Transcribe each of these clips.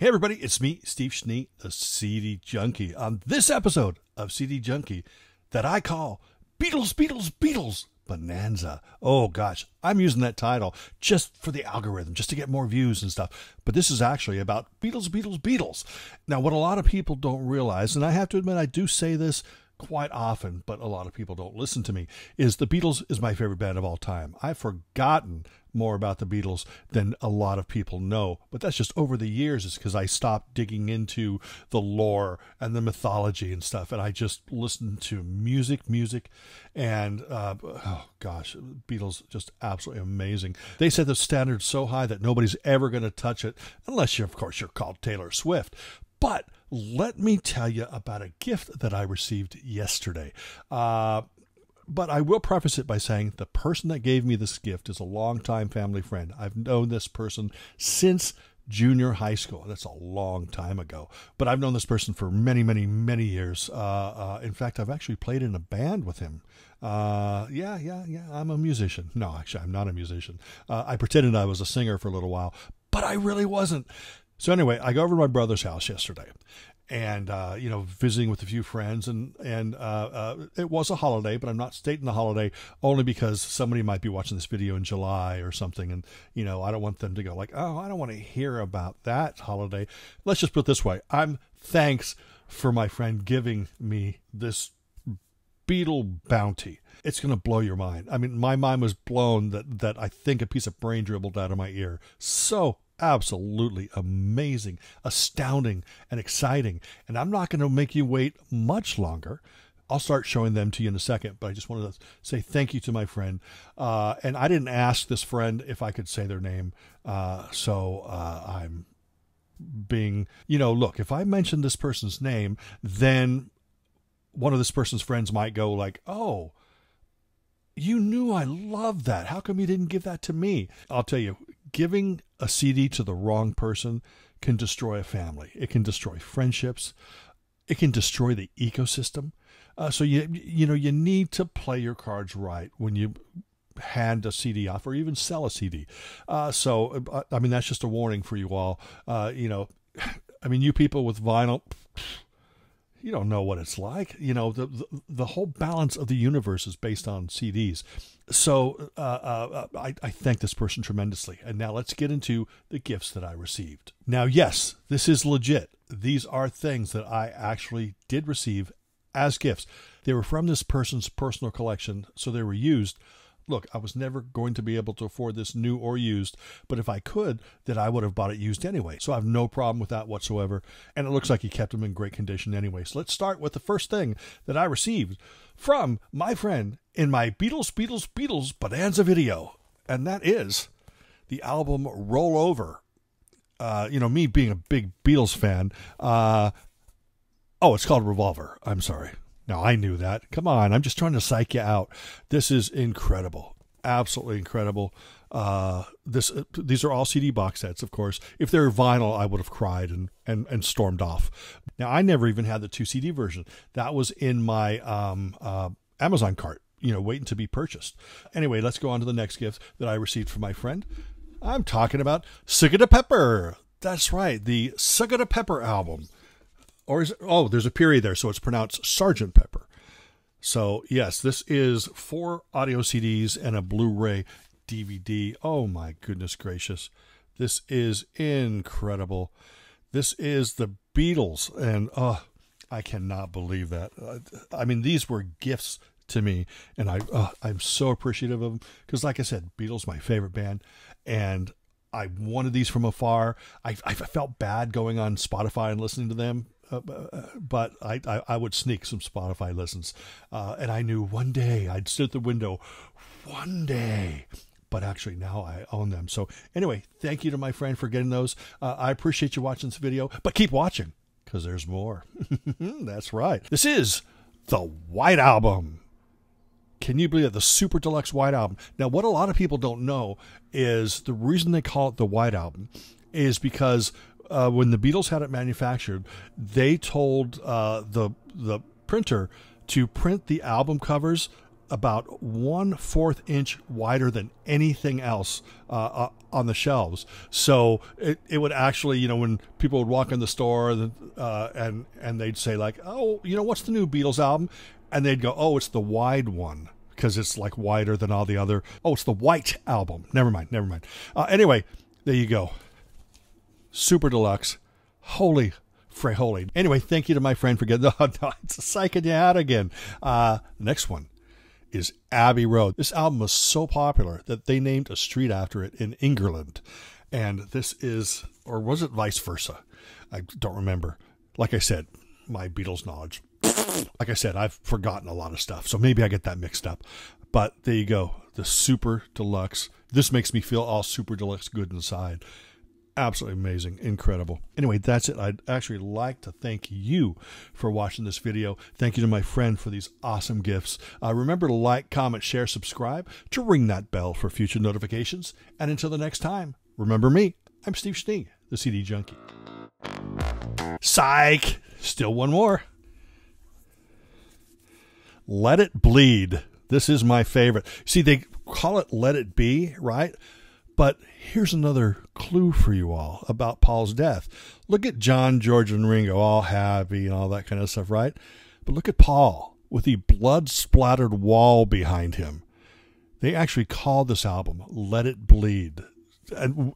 Hey everybody, it's me, Steve SCHNEE, the CD Junkie, on this episode of CD Junkie that I call Beatles, Beatles, Beatles, Bonanza. Oh gosh, I'm using that title just for the algorithm, just to get more views and stuff. But this is actually about Beatles, Beatles, Beatles. Now, what a lot of people don't realize, and I have to admit I do say this quite often, but a lot of people don't listen to me, is the Beatles is my favorite band of all time. I've forgotten more about the Beatles than a lot of people know, but that's just over the years. It's because I stopped digging into the lore and the mythology and stuff, and I just listened to music, and oh gosh, Beatles just absolutely amazing. They set the standard so high that nobody's ever going to touch it, unless you're, of course, you're called Taylor Swift. But let me tell you about a gift that I received yesterday. But I will preface it by saying the person that gave me this gift is a longtime family friend. I've known this person since junior high school. That's a long time ago. But I've known this person for many years. In fact, I've actually played in a band with him. Yeah, I'm a musician. No, actually, I'm not a musician. I pretended I was a singer for a little while, but I really wasn't. So anyway, I go over to my brother's house yesterday, and visiting with a few friends, and it was a holiday, but I'm not stating the holiday only because somebody might be watching this video in July or something, and I don't want them to go like, oh, I don't want to hear about that holiday. Let's just put it this way: thanks for my friend giving me this Beatle bounty. It's going to blow your mind. I mean, my mind was blown that I think a piece of brain dribbled out of my ear. So absolutely amazing, astounding, and exciting. And I'm not going to make you wait much longer. I'll start showing them to you in a second, but I just wanted to say thank you to my friend. And I didn't ask this friend if I could say their name. So I'm being, look, if I mention this person's name, then one of this person's friends might go like, oh, you knew I loved that. How come you didn't give that to me? I'll tell you, giving a CD to the wrong person can destroy a family. It can destroy friendships. It can destroy the ecosystem. So you need to play your cards right when you hand a CD off or even sell a CD. So that's just a warning for you all. You people with vinyl, you don't know what it's like. The whole balance of the universe is based on CDs. So I thank this person tremendously. And now let's get into the gifts that I received. Now, yes, this is legit. These are things that I actually did receive as gifts. They were from this person's personal collection, so they were used. Look, I was never going to be able to afford this new or used, but if I could, then I would have bought it used anyway. So I have no problem with that whatsoever. And it looks like he kept them in great condition anyway. So let's start with the first thing that I received from my friend in my Beatles Bonanza video. And that is the album Roll Over. Me being a big Beatles fan. It's called Revolver. I'm sorry. Now, I knew that. Come on, I'm just trying to psych you out. This is incredible. Absolutely incredible. These are all CD box sets, of course. If they were vinyl, I would have cried and stormed off. Now, I never even had the 2 CD version. That was in my Amazon cart, waiting to be purchased. Anyway, let's go on to the next gift that I received from my friend. I'm talking about Sgt Pepper. That's right, the Sgt Pepper album. Or is it, there's a period there, so it's pronounced Sgt Pepper. So, yes, this is 4 audio CDs and a Blu-ray DVD. Oh, my goodness gracious. This is incredible. This is the Beatles, and I cannot believe that. These were gifts to me, and I'm so appreciative of them because, like I said, Beatles my favorite band, and I wanted these from afar. I felt bad going on Spotify and listening to them. But I would sneak some Spotify listens. And I knew one day I'd sit at the window. One day. But actually now I own them. So anyway, thank you to my friend for getting those. I appreciate you watching this video. But keep watching because there's more. That's right. This is the White Album. Can you believe it? The Super Deluxe White Album. Now, what a lot of people don't know is the reason they call it the White Album is because when the Beatles had it manufactured, they told the printer to print the album covers about 1/4 inch wider than anything else on the shelves. So it would actually, you know, when people would walk in the store and they'd say like, oh, you know, what's the new Beatles album? And they'd go, oh, it's the wide one, because it's like wider than all the other. Oh, it's the white album. Never mind. Anyway, there you go. Super deluxe. Holy frijole. Anyway, thank you to my friend for getting it's psyching you out again. Next one is Abbey Road. This album was so popular that they named a street after it in England. And this is, or was it vice versa? I don't remember. Like I said, my Beatles knowledge. Like I said, I've forgotten a lot of stuff, so maybe I get that mixed up. But there you go, the super deluxe. This makes me feel all super deluxe good inside. Absolutely amazing, incredible. Anyway, that's it. I'd actually like to thank you for watching this video. Thank you to my friend for these awesome gifts. Remember to like, comment, share, subscribe, to ring that bell for future notifications. And until the next time, remember me. I'm Steve SCHNEE, the CD Junkie. Psych! Still one more. Let It Bleed. This is my favorite. See, they call it Let It Be, right? But here's another clue for you all about Paul's death. Look at John, George, and Ringo, all happy and all that kind of stuff, right? But look at Paul with the blood-splattered wall behind him. They actually called this album Let It Bleed. And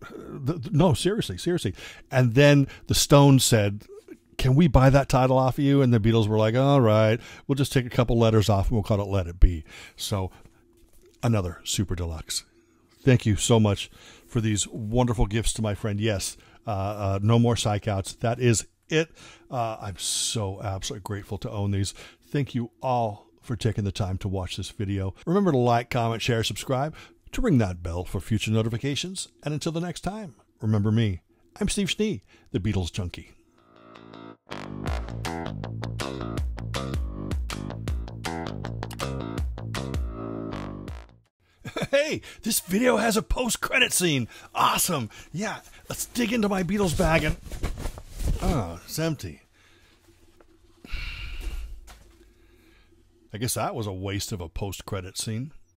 no, seriously. And then the Stones said, can we buy that title off of you? And the Beatles were like, all right, we'll just take a couple letters off and we'll call it Let It Be. So another super deluxe. Thank you so much for these wonderful gifts to my friend. Yes, no more psych outs. That is it. I'm so absolutely grateful to own these. Thank you all for taking the time to watch this video. Remember to like, comment, share, subscribe, to ring that bell for future notifications. And until the next time, remember me. I'm Steve SCHNEE, the Beatles Junkie. Hey, this video has a post-credit scene. Awesome. Yeah, let's dig into my Beatles bag and... oh, it's empty. I guess that was a waste of a post-credit scene.